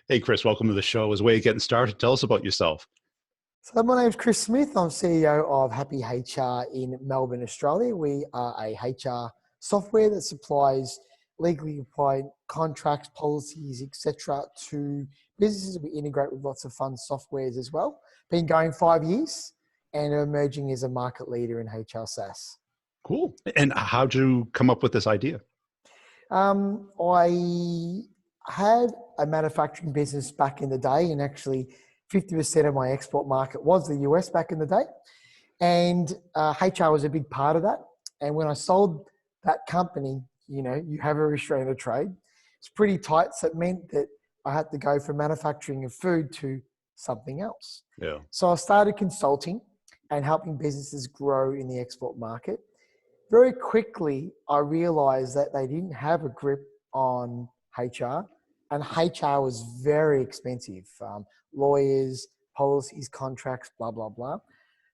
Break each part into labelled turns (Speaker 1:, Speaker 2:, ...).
Speaker 1: Hey, Chris, welcome to the show. As a way of getting started, tell us about yourself.
Speaker 2: So my name is Chris Smith. I'm CEO of Happy HR in Melbourne, Australia. We are a HR software that supplies legally applied contracts, policies, etc. to businesses. We integrate with lots of fun softwares as well. Been going 5 years and emerging as a market leader in HR SaaS.
Speaker 1: Cool. And how'd you come up with this idea?
Speaker 2: I had a manufacturing business back in the day, and actually 50% of my export market was the US back in the day. And HR was a big part of that. And when I sold that company, you have a restraint of trade. It's pretty tight. So it meant that I had to go from manufacturing of food to something else.
Speaker 1: Yeah.
Speaker 2: So I started consulting and helping businesses grow in the export market. Very quickly, I realized that they didn't have a grip on HR, and HR was very expensive. Lawyers, policies, contracts, blah, blah, blah.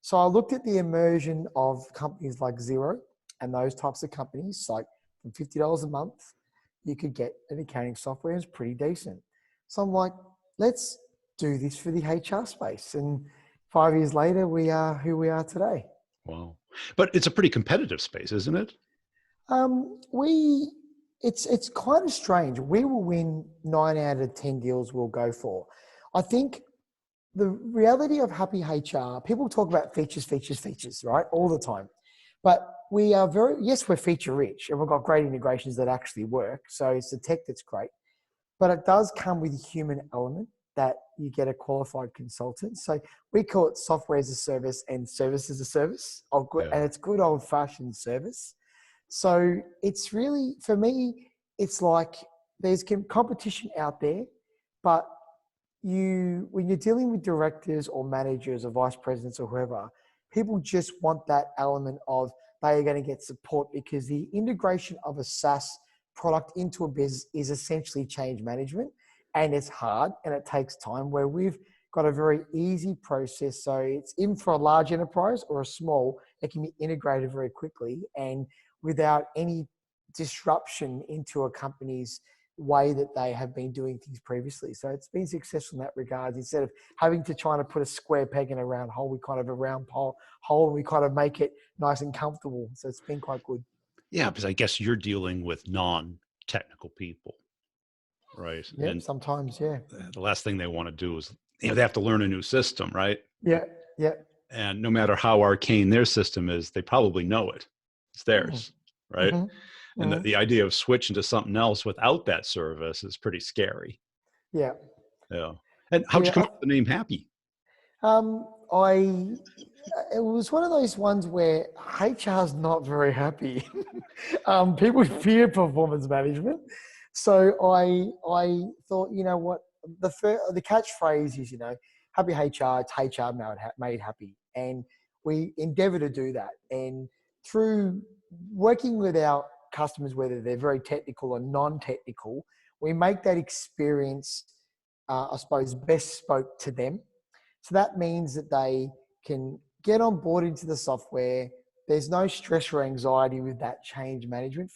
Speaker 2: So I looked at the immersion of companies like Xero and those types of companies, like from $50 a month, you could get an accounting software. It's pretty decent. So I'm like, let's do this for the HR space. And 5 years later, we are who we are today.
Speaker 1: Wow. But it's a pretty competitive space, isn't it?
Speaker 2: It's kind of strange. We will win 9 out of 10 deals we'll go for. I think the reality of Happy HR, people talk about features, right? All the time. But we are we're feature rich and we've got great integrations that actually work. So it's the tech that's great, but it does come with a human element that you get a qualified consultant. So we call it software as a service and service as a service. And it's good old fashioned service. So it's really, for me, it's like there's competition out there, but when you're dealing with directors or managers or vice presidents or whoever, people just want that element of they are going to get support, because the integration of a SaaS product into a business is essentially change management, and it's hard and it takes time, where we've got a very easy process. So it's in for a large enterprise or a small, it can be integrated very quickly and without any disruption into a company's way that they have been doing things previously. So it's been successful in that regard. Instead of having to try to put a square peg in a round hole, we kind of a round hole, and we kind of make it nice and comfortable. So it's been quite good.
Speaker 1: Yeah, because I guess you're dealing with non-technical people, right?
Speaker 2: Yeah,
Speaker 1: And
Speaker 2: sometimes, yeah.
Speaker 1: the last thing they want to do is, they have to learn a new system, right?
Speaker 2: Yeah.
Speaker 1: And no matter how arcane their system is, they probably know it. It's theirs, right?
Speaker 2: Mm-hmm.
Speaker 1: And the idea of switching to something else without that service is pretty scary.
Speaker 2: Yeah.
Speaker 1: Yeah. And how'd you come up with the name Happy?
Speaker 2: It was one of those ones where HR is not very happy. People fear performance management. So I thought, you know what, the catchphrase is, happy HR, it's HR made happy. And we endeavor to do that. And through working with our customers, whether they're very technical or non-technical, we make that experience, I suppose, best spoke to them. So that means that they can get on board into the software. There's no stress or anxiety with that change management.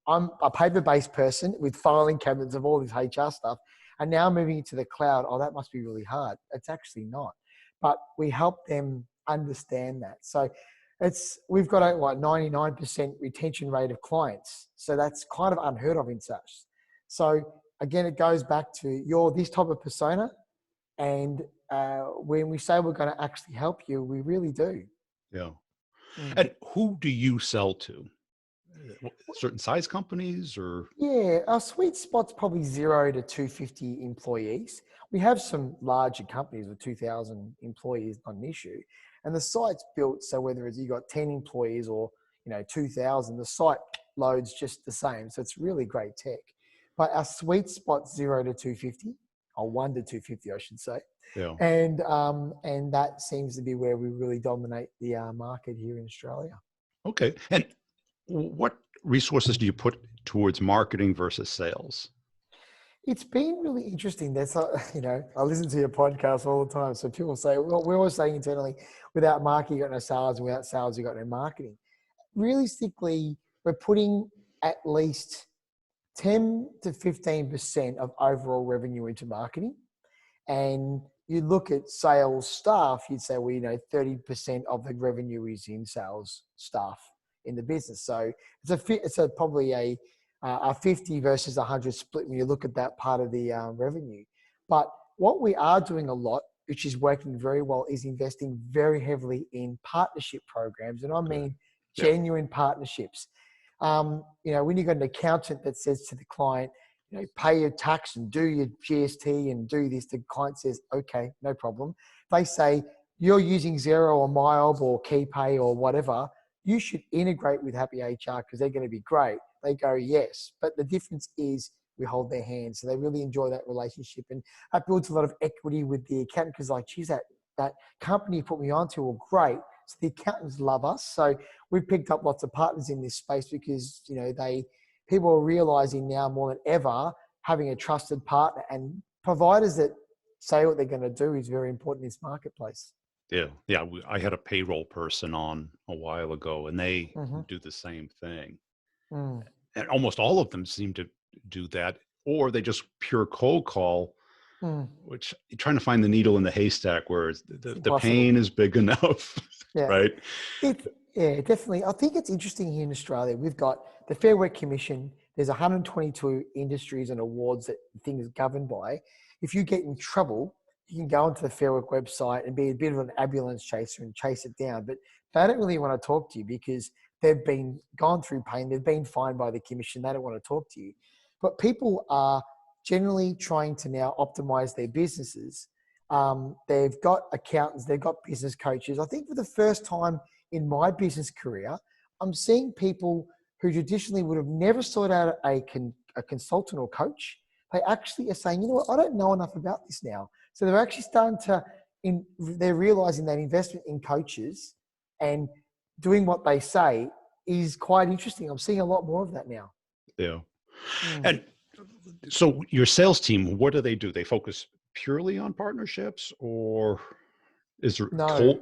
Speaker 2: I'm a paper-based person with filing cabinets of all this HR stuff, and now moving into the cloud. Oh, that must be really hard. It's actually not. But we help them understand that. So we've got a 99% retention rate of clients. So that's kind of unheard of in SaaS. So again, it goes back to you're this type of persona, and when we say we're going to actually help you, we really do.
Speaker 1: Yeah. And who do you sell to? Certain size companies or?
Speaker 2: Yeah, our sweet spot's probably 0 to 250 employees. We have some larger companies with 2,000 employees, not an issue. And the site's built so whether it's you got 10 employees or 2,000, the site loads just the same. So it's really great tech. But our sweet spot's 0 to 250, or 1 to 250, I should say.
Speaker 1: Yeah.
Speaker 2: And that seems to be where we really dominate the market here in Australia.
Speaker 1: Okay. And what resources do you put towards marketing versus sales?
Speaker 2: It's been really interesting. I listen to your podcast all the time. So people say, well, we're always saying internally, without marketing, you got no sales, and without sales, you got no marketing. Realistically, we're putting at least 10 to 15% of overall revenue into marketing. And you look at sales staff, you'd say, well, 30% of the revenue is in sales staff in the business. So it's probably a 50 versus 100 split when you look at that part of the revenue. But what we are doing a lot, which is working very well, is investing very heavily in partnership programs. And I mean genuine partnerships. When you've got an accountant that says to the client, pay your tax and do your GST and do this, the client says, okay, no problem. If they say, you're using Xero or MyOb or KeyPay or whatever, you should integrate with Happy HR because they're going to be great. They go, yes. But the difference is we hold their hands. So they really enjoy that relationship. And that builds a lot of equity with the accountant because like, geez, that company you put me onto are great. So the accountants love us. So we've picked up lots of partners in this space because, people are realizing now more than ever having a trusted partner and providers that say what they're going to do is very important in this marketplace.
Speaker 1: Yeah. I had a payroll person on a while ago, and they do the same thing. And almost all of them seem to do that, or they just pure cold call, which you're trying to find the needle in the haystack where the pain is big enough, right?
Speaker 2: Yeah, definitely. I think it's interesting here in Australia. We've got the Fair Work Commission. There's 122 industries and awards that things are governed by. If you get in trouble, you can go onto the Fair Work website and be a bit of an ambulance chaser and chase it down. But they don't really want to talk to you because they've gone through pain. They've been fined by the commission. They don't want to talk to you. But people are generally trying to now optimize their businesses. They've got accountants. They've got business coaches. I think for the first time in my business career, I'm seeing people who traditionally would have never sought out a consultant or coach. They actually are saying, I don't know enough about this now. So they're actually starting they're realizing that investment in coaches and doing what they say is quite interesting. I'm seeing a lot more of that now.
Speaker 1: Yeah. And so your sales team, what do? They focus purely on partnerships, or is there
Speaker 2: No.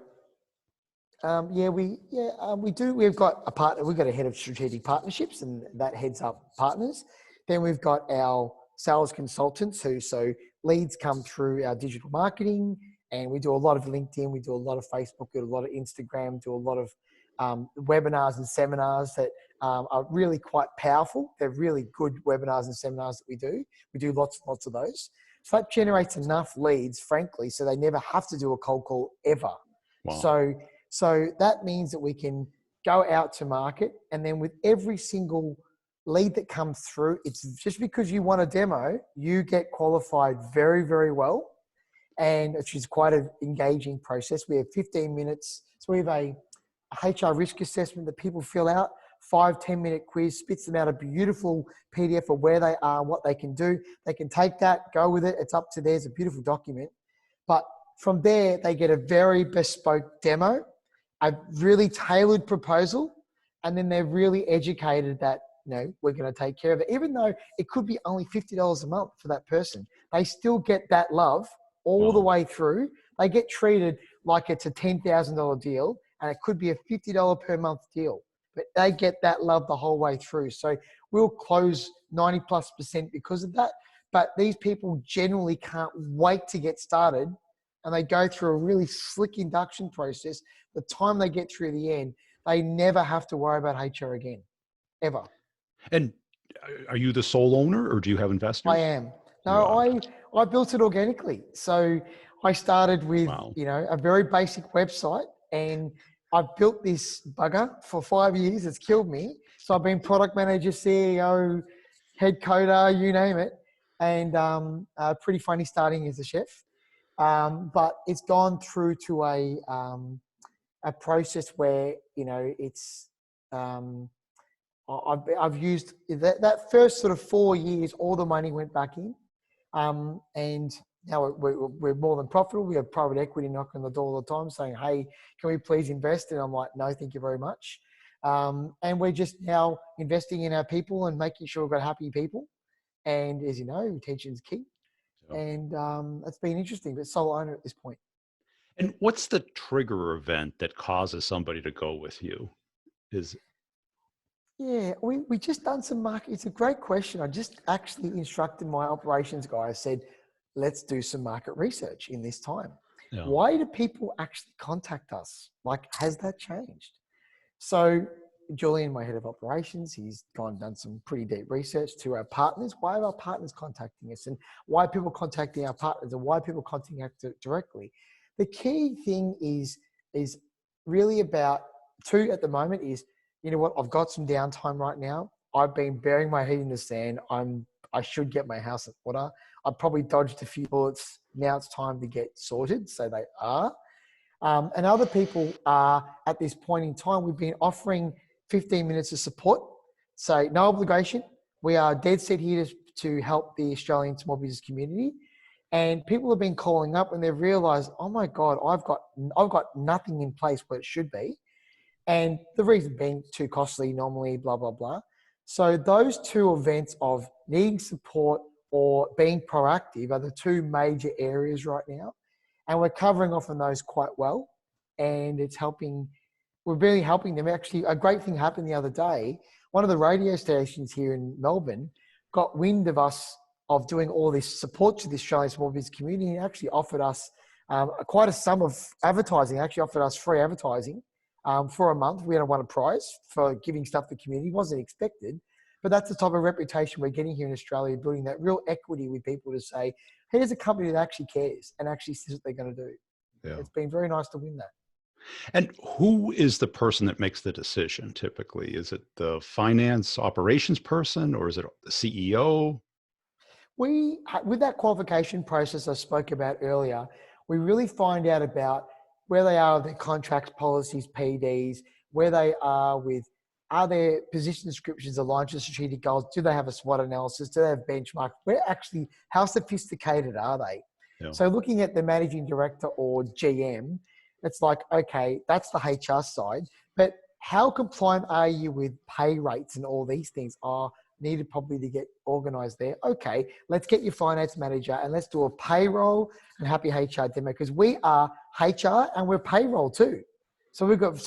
Speaker 2: We do. We've got a partner. We've got a head of strategic partnerships, and that heads up partners. Then we've got our sales consultants so leads come through our digital marketing, and we do a lot of LinkedIn, we do a lot of Facebook, we do a lot of Instagram, do a lot of webinars and seminars that are really quite powerful. They're really good webinars and seminars that we do. We do lots and lots of those. So that generates enough leads, frankly, so they never have to do a cold call ever. Wow. So that means that we can go out to market, and then with every single lead that comes through, it's just because you want a demo, you get qualified very, very well, and which is quite an engaging process. We have 15 minutes. So we have a HR risk assessment that people fill out, 5-10 minute quiz, spits them out a beautiful PDF of where they are, what they can do. They can take that, go with it. It's up to theirs, a beautiful document. But from there, they get a very bespoke demo, a really tailored proposal, and then they're really educated that, we're going to take care of it. Even though it could be only $50 a month for that person, they still get that love all the way through. They get treated like it's a $10,000 deal, and it could be a $50 per month deal, but they get that love the whole way through. So we'll close 90+% because of that. But these people generally can't wait to get started, and they go through a really slick induction process. The time they get through the end, they never have to worry about HR again, ever.
Speaker 1: And are you the sole owner, or do you have investors?
Speaker 2: I am. No, I built it organically. So I started with, a very basic website, and I've built this bugger for 5 years. It's killed me. So I've been product manager, CEO, head coder, you name it. And pretty funny starting as a chef. But it's gone through to a process where, it's, I've used that first sort of 4 years, all the money went back in. And now we're more than profitable. We have private equity knocking on the door all the time saying, hey, can we please invest? And I'm like, no, thank you very much. And we're just now investing in our people and making sure we've got happy people. And as you know, retention is key. And it's been interesting, but sole owner at this point.
Speaker 1: And what's the trigger event that causes somebody to go with you?
Speaker 2: Yeah, we just done some market. It's a great question. I just actually instructed my operations guy. I said, let's do some market research in this time.
Speaker 1: Yeah.
Speaker 2: Why do people actually contact us? Like, has that changed? So Julian, my head of operations, he's gone and done some pretty deep research to our partners. Why are our partners contacting us, and why are people contacting our partners, and why are people contacting us directly? The key thing is really about two at the moment is, you know what, I've got some downtime right now. I've been burying my head in the sand. I should get my house in order. I've probably dodged a few bullets. Now it's time to get sorted. So they are. And other people are at this point in time, we've been offering 15 minutes of support. So no obligation. We are dead set here to help the Australian small business community. And people have been calling up and they've realized, oh my God, I've got nothing in place where it should be. And the reason being too costly normally, blah, blah, blah. So those two events of needing support or being proactive are the two major areas right now. And we're covering off on those quite well. And it's helping, we're really helping them. Actually, a great thing happened the other day. One of the radio stations here in Melbourne got wind of us of doing all this support to the Australian small business community and actually offered us quite a sum of advertising, actually offered us free advertising for a month. We had won a prize for giving stuff to the community. It wasn't expected, but that's the type of reputation we're getting here in Australia, building that real equity with people to say, here's a company that actually cares and actually says what they're going to do.
Speaker 1: Yeah.
Speaker 2: It's been very nice to win that.
Speaker 1: And who is the person that makes the decision typically? Is it the finance operations person or is it the CEO?
Speaker 2: With that qualification process I spoke about earlier, we really find out about where they are with their contracts, policies, PDs, where they are their position descriptions aligned to strategic goals? Do they have a SWOT analysis? Do they have benchmark? How sophisticated are they?
Speaker 1: Yeah.
Speaker 2: So looking at the managing director or GM, it's like, okay, that's the HR side, but how compliant are you with pay rates and all these things are needed probably to get organized there. Okay, let's get your finance manager and let's do a payroll and happy HR demo because we are HR and we're payroll too. So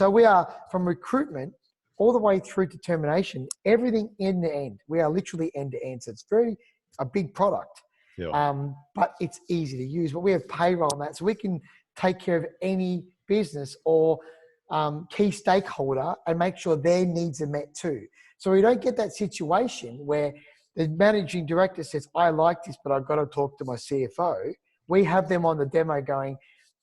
Speaker 2: we are from recruitment all the way through to termination, everything end to end. We are literally end to end. So it's a big product, but it's easy to use. But we have payroll on that, so we can take care of any business or key stakeholder and make sure their needs are met too. So we don't get that situation where the managing director says, I like this, but I've got to talk to my CFO. We have them on the demo going,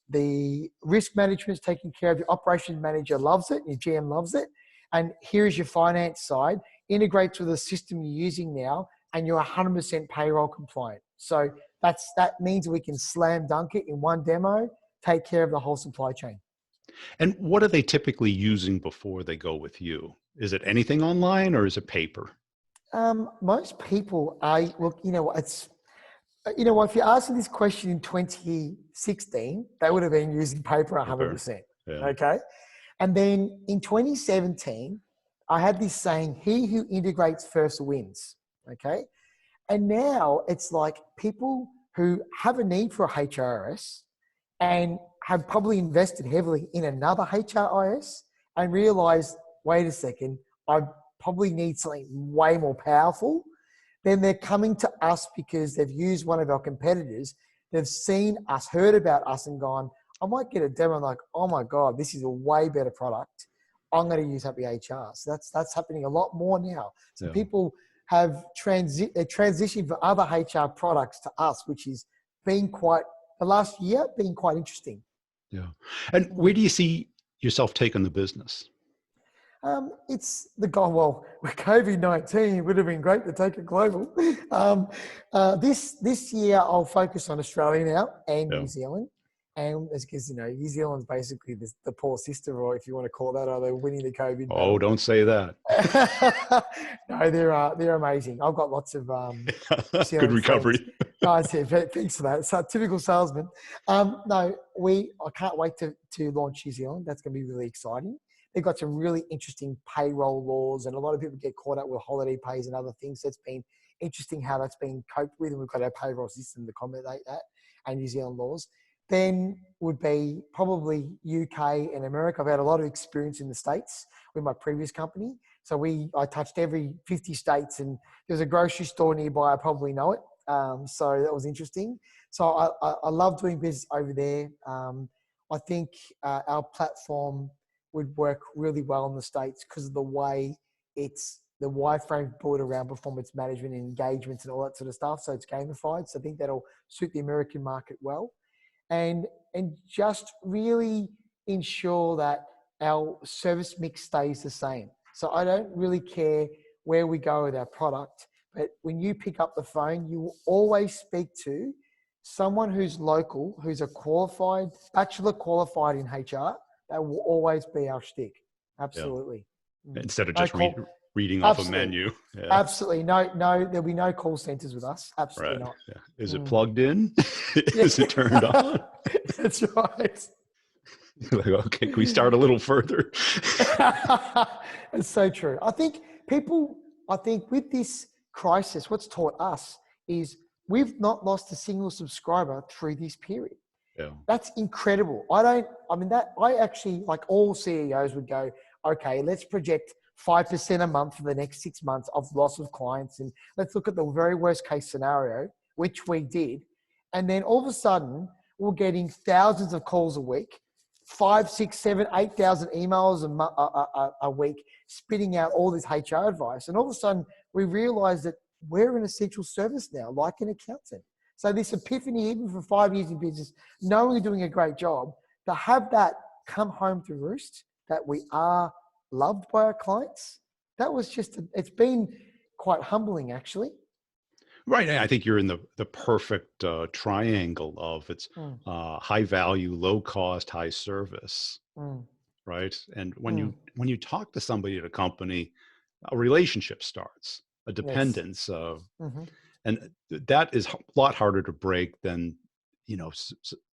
Speaker 2: the risk management is taken care of, the operations manager loves it, your GM loves it, and here's your finance side, integrates with the system you're using now, and you're 100% payroll compliant. So that means we can slam dunk it in one demo, take care of the whole supply chain.
Speaker 1: And what are they typically using before they go with you? Is it anything online or is it paper?
Speaker 2: Most people if you asked me this question in 2016, they would have been using paper 100%.
Speaker 1: Yeah.
Speaker 2: Okay. And then in 2017, I had this saying, he who integrates first wins. Okay. And now it's like people who have a need for a HRIS and have probably invested heavily in another HRIS and realized, wait a second, I probably need something way more powerful. Then they're coming to us because they've used one of our competitors. They've seen us, heard about us and gone, I might get a demo and like, oh my God, this is a way better product. I'm going to use Happy HR. So that's happening a lot more now. So people have transitioned from other HR products to us, which is the last year being quite interesting.
Speaker 1: Yeah. And where do you see yourself taking the business?
Speaker 2: It's the goal. Well, with COVID-19, it would have been great to take it global. This year, I'll focus on Australia now and New Zealand. And because, New Zealand's basically the poor sister, or if you want to call that, are they winning the COVID?
Speaker 1: Oh, don't say that.
Speaker 2: No, they're amazing. I've got lots of
Speaker 1: good recovery.
Speaker 2: Guys, thanks for that. It's a typical salesman. I can't wait to launch New Zealand. That's going to be really exciting. They've got some really interesting payroll laws, and a lot of people get caught up with holiday pays and other things. So it's been interesting how that's been coped with, and we've got our payroll system to accommodate that, and New Zealand laws. Then would be probably UK and America. I've had a lot of experience in the States with my previous company. So I touched every 50 states, and there's a grocery store nearby. I probably know it. So that was interesting. So I love doing business over there. I think our platform would work really well in the States because of the way the wireframe built around performance management and engagements and all that sort of stuff. So it's gamified. So I think that'll suit the American market well. And just really ensure that our service mix stays the same. So I don't really care where we go with our product, but when you pick up the phone, you will always speak to someone who's local, who's a bachelor qualified in HR. That will always be our shtick. Absolutely.
Speaker 1: Yeah. Instead of just reading off a menu.
Speaker 2: Yeah. Absolutely. No, there'll be no call centers with us. Absolutely not.
Speaker 1: Yeah. Is it plugged in? Is it turned on?
Speaker 2: That's right.
Speaker 1: Like, okay, can we start a little further?
Speaker 2: It's so true. I think with this crisis, what's taught us is we've not lost a single subscriber through this period.
Speaker 1: Yeah.
Speaker 2: That's incredible. I actually, like all CEOs would go, okay, let's project 5% a month for the next 6 months of loss of clients. And let's look at the very worst case scenario, which we did. And then all of a sudden, we're getting thousands of calls a week, 5, 6, 7, 8,000 emails a week, spitting out all this HR advice. And all of a sudden, we realize that we're an essential service now, like an accountant. So this epiphany, even for 5 years in business, knowing we're doing a great job, to have that come home to roost, that we are loved by our clients, that was it's been quite humbling, actually.
Speaker 1: Right. I think you're in the perfect triangle of it's high value, low cost, high service. Right. And when you talk to somebody at a company, a relationship starts, a dependence. Yes. And that is a lot harder to break than,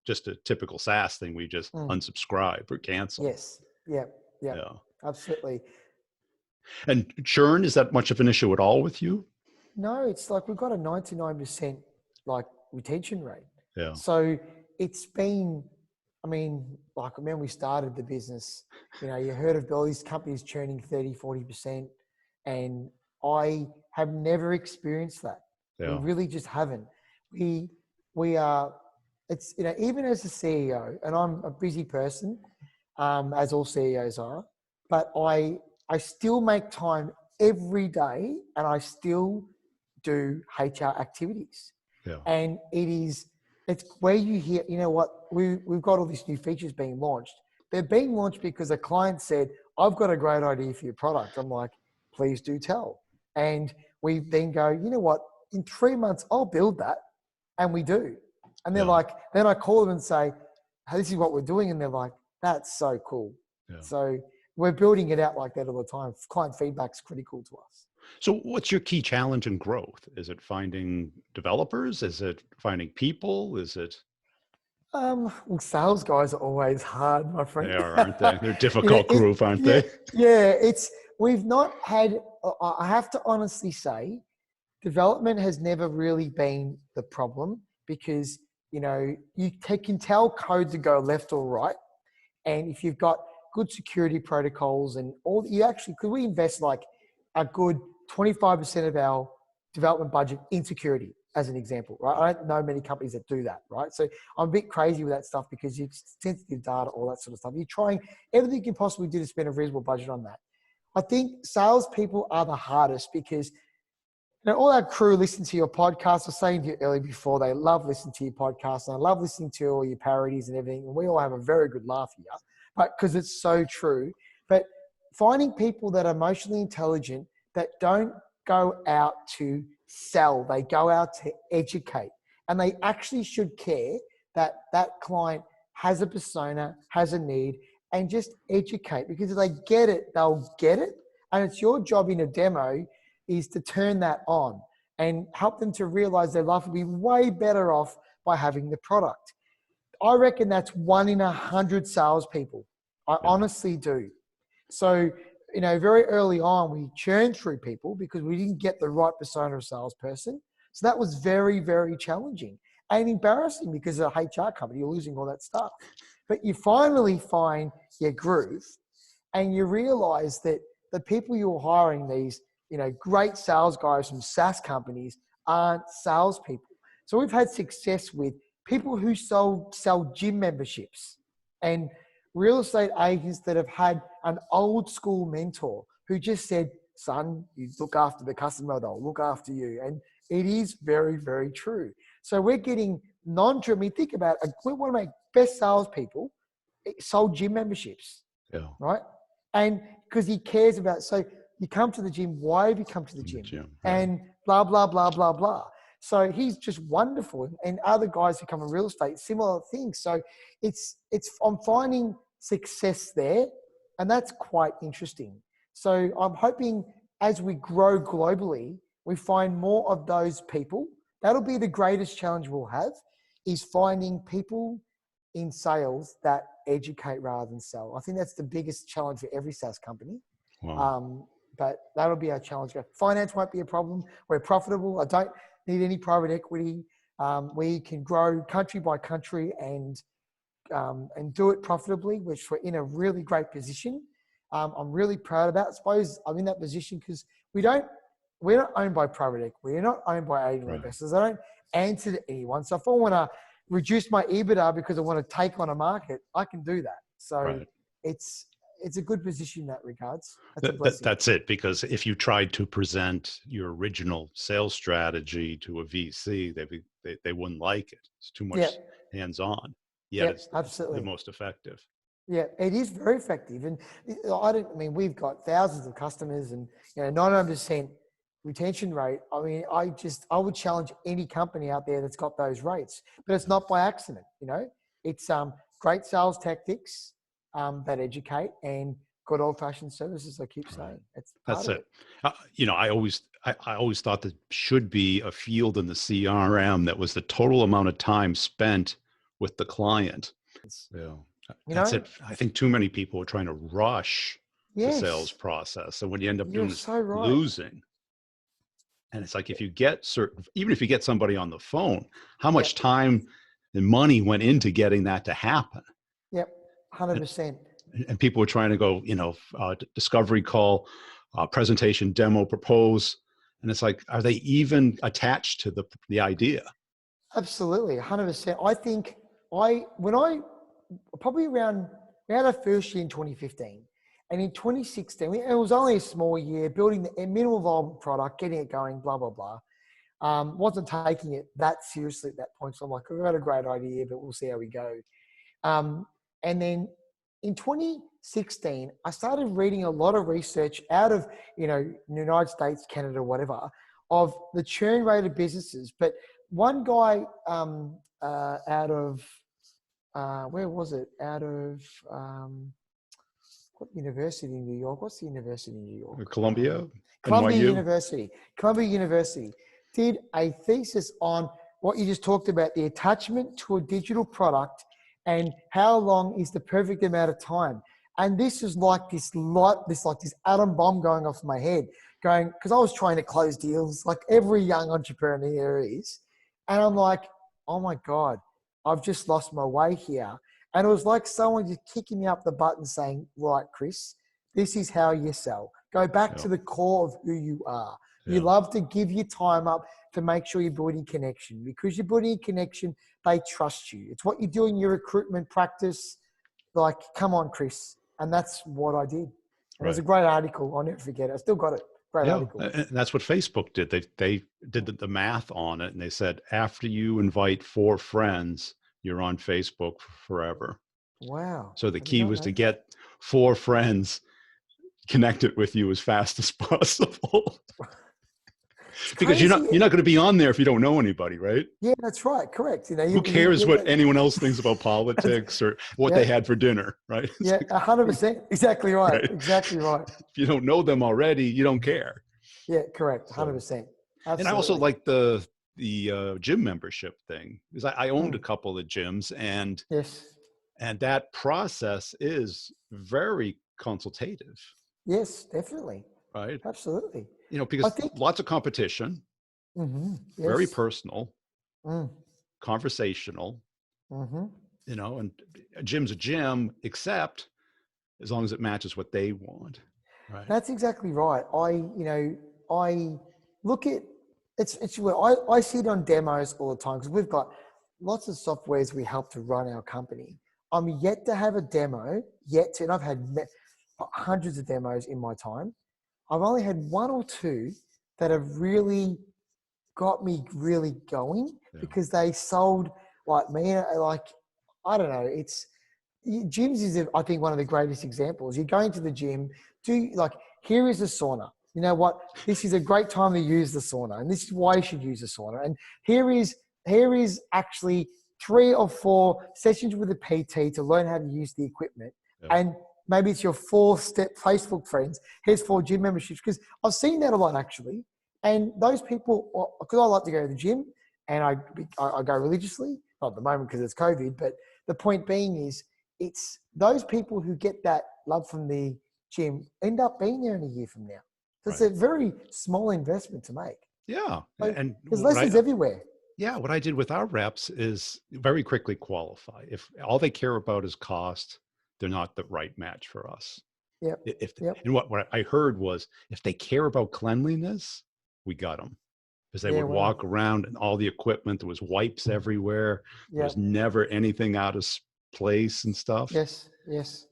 Speaker 1: just a typical SaaS thing. We just unsubscribe or cancel.
Speaker 2: Yes. Yeah. Absolutely.
Speaker 1: And churn, is that much of an issue at all with you?
Speaker 2: No, it's like we've got a 99% retention rate.
Speaker 1: Yeah.
Speaker 2: So it's been, when we started the business, you heard of all these companies churning 30, 40%. And I have never experienced that. Yeah. We really just haven't. We are, it's, even as a CEO, and I'm a busy person, as all CEOs are, but I still make time every day and I still do HR activities. Yeah. And it's where you hear, we've got all these new features being launched. They're being launched because a client said, I've got a great idea for your product. I'm like, please do tell. And we then go, in 3 months, I'll build that. And we do. And they're like, then I call them and say, hey, this is what we're doing. And they're like, that's so cool. Yeah. So we're building it out like that all the time. Client feedback's critical to us.
Speaker 1: So what's your key challenge in growth? Is it finding developers? Is it finding people? Is it?
Speaker 2: Well, sales guys are always hard, my friend.
Speaker 1: They are, aren't they? They're a difficult group, aren't they?
Speaker 2: Yeah, we've not had, I have to honestly say, development has never really been the problem because, you can tell code to go left or right. And if you've got good security protocols and all, could we invest like a good 25% of our development budget in security, as an example, right? I don't know many companies that do that, right? So I'm a bit crazy with that stuff because it's sensitive data, all that sort of stuff. You're trying everything you can possibly do to spend a reasonable budget on that. I think salespeople are the hardest because all our crew listen to your podcast. I was saying to you earlier before, they love listening to your podcast and I love listening to all your parodies and everything. And we all have a very good laugh here, but because it's so true. But finding people that are emotionally intelligent, that don't go out to sell, they go out to educate. And they actually should care that that client has a persona, has a need, and just educate. Because if they get it, they'll get it. And it's your job in a demo is to turn that on and help them to realize their life will be way better off by having the product. I reckon that's 1 in 100 salespeople. I honestly do. So, very early on, we churned through people because we didn't get the right persona of salesperson. So that was very, very challenging and embarrassing because as a HR company, you're losing all that stuff. But you finally find your groove and you realize that the people you're hiring, these, great sales guys from SaaS companies, aren't salespeople. So we've had success with people who sell gym memberships and real estate agents that have had an old school mentor who just said, son, you look after the customer, they'll look after you. And it is very, very true. So we're getting think about it. We want to make best salespeople sold gym memberships, right? And because he cares about, so you come to the gym, why have you come to the gym?
Speaker 1: Right.
Speaker 2: And blah, blah, blah, blah, blah. So he's just wonderful. And other guys who come in real estate, similar things. So I'm finding success there, and that's quite interesting. So I'm hoping as we grow globally, we find more of those people. That'll be the greatest challenge we'll have, is finding people in sales that educate rather than sell. I think that's the biggest challenge for every SaaS company.
Speaker 1: Wow.
Speaker 2: But that'll be our challenge. Finance won't be a problem. We're profitable. I don't need any private equity. We can grow country by country and do it profitably, which we're in a really great position. I'm really proud of that. I suppose I'm in that position because we're not owned by private equity. We're not owned by angel investors. I don't answer to anyone. So if I want to reduce my EBITDA because I want to take on a market, I can do that. So it's a good position in that regards.
Speaker 1: That's it. Because if you tried to present your original sales strategy to a VC, they wouldn't like it. It's too much hands-on. Yet it's absolutely the most effective.
Speaker 2: Yeah, it is very effective. And we've got thousands of customers and 99% retention rate. I would challenge any company out there that's got those rates, but it's not by accident. It's great sales tactics that educate and good old-fashioned services. I keep saying
Speaker 1: that's it. I always thought that should be a field in the CRM that was the total amount of time spent with the client. That's it. I think too many people are trying to rush the sales process, and what you end up doing is losing. And it's like, even if you get somebody on the phone, how much time and money went into getting that to happen?
Speaker 2: Yep, 100%.
Speaker 1: And people were trying to go, discovery call, presentation, demo, propose, and it's like, are they even attached to the idea?
Speaker 2: Absolutely, 100%. I think we had our first year in 2015, and in 2016, it was only a small year, building the minimal viable product, getting it going, blah, blah, blah. Wasn't taking it that seriously at that point. So I'm like, I've got a great idea, but we'll see how we go. And then in 2016, I started reading a lot of research out of, United States, Canada, whatever, of the churn rate of businesses. But one guy out of, where was it? Out of what university in New York? What's the university in New York?
Speaker 1: Columbia
Speaker 2: University. Columbia University did a thesis on what you just talked about, the attachment to a digital product and how long is the perfect amount of time. And this is like this atom bomb going off my head, because I was trying to close deals like every young entrepreneur is. And I'm like, oh my God, I've just lost my way here. And it was like someone just kicking me up the butt and saying, right, Chris, this is how you sell. Go back to the core of who you are. You love to give your time up to make sure you're building connection. Because you're building connection, they trust you. It's what you do in your recruitment practice. Like, come on, Chris. And that's what I did. And it was a great article. I'll never forget it. I still got it. Great article.
Speaker 1: And that's what Facebook did. They did the math on it, and they said, after you invite 4 friends, you're on Facebook forever.
Speaker 2: Wow.
Speaker 1: So the key was to get 4 friends connected with you as fast as possible. Because you're not going to be on there if you don't know anybody, right?
Speaker 2: Yeah, that's right. Correct.
Speaker 1: Who cares what anyone else thinks about politics or what they had for dinner, right?
Speaker 2: Yeah, 100%. Exactly right. Exactly right.
Speaker 1: If you don't know them already, you don't care.
Speaker 2: Yeah, correct. 100%. Absolutely.
Speaker 1: And I also like the gym membership thing, because I owned a couple of gyms, and that process is very consultative.
Speaker 2: Yes, definitely.
Speaker 1: Right.
Speaker 2: Absolutely.
Speaker 1: Because lots of competition, very personal, conversational, and a gym's a gym, except as long as it matches what they want. Right.
Speaker 2: That's exactly right. I look at it's where I see it on demos all the time because we've got lots of softwares we help to run our company. I'm yet to have a demo and I've had hundreds of demos in my time. I've only had one or two that have really got me really going because they sold like me, like, I don't know. Gyms is, I think, one of the greatest examples. You're going to the gym, here is a sauna. You know what? This is a great time to use the sauna, and this is why you should use the sauna. And here is actually 3 or 4 sessions with a PT to learn how to use the equipment.
Speaker 1: Yeah.
Speaker 2: And maybe it's your 4-step Facebook friends. Here's 4 gym memberships, because I've seen that a lot actually. And those people, because I like to go to the gym and I go religiously, not at the moment because it's COVID, but the point being is it's those people who get that love from the gym end up being there in a year from now. So it's a very small investment to make.
Speaker 1: Yeah. And
Speaker 2: because lessons everywhere.
Speaker 1: Yeah. What I did with our reps is very quickly qualify. If all they care about is cost, they're not the right match for us.
Speaker 2: Yep.
Speaker 1: And what I heard was if they care about cleanliness, we got them. Because they would walk around and all the equipment, there was wipes everywhere. There was never anything out of place and stuff.
Speaker 2: Yes.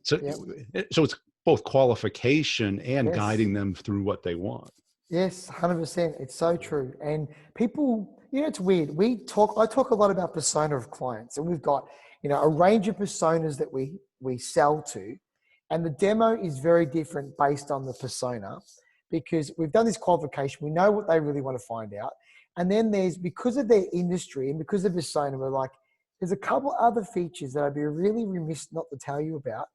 Speaker 1: So it's both qualification and guiding them through what they want.
Speaker 2: Yes, 100%. It's so true. And people, it's weird. I talk a lot about persona of clients, and we've got, a range of personas that we sell to. And the demo is very different based on the persona, because we've done this qualification. We know what they really want to find out. And then because of their industry and because of persona, we're like, there's a couple other features that I'd be really remiss not to tell you about.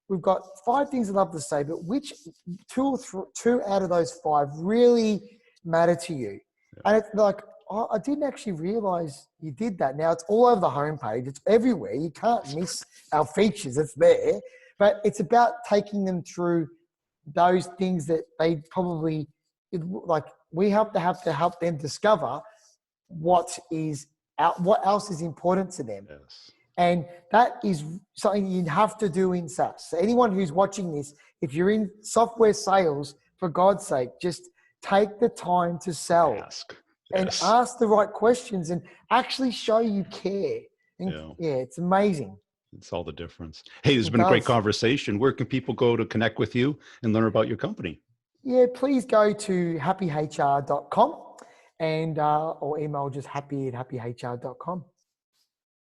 Speaker 2: We've got 5 things I'd love to say, but which 2 out of those 5 really matter to you? Yeah. And it's like, I didn't actually realize you did that. Now it's all over the homepage. It's everywhere. You can't miss our features. It's there. But it's about taking them through those things that they probably, we have to help them discover what else is important to them.
Speaker 1: Yes.
Speaker 2: And that is something you have to do in SaaS. So anyone who's watching this, if you're in software sales, for God's sake, just take the time to sell. And ask the right questions and actually show you care. And it's amazing.
Speaker 1: It's all the difference. Hey, this has been a great conversation. Where can people go to connect with you and learn about your company?
Speaker 2: Yeah, please go to happyhr.com and or email just happy@happyhr.com.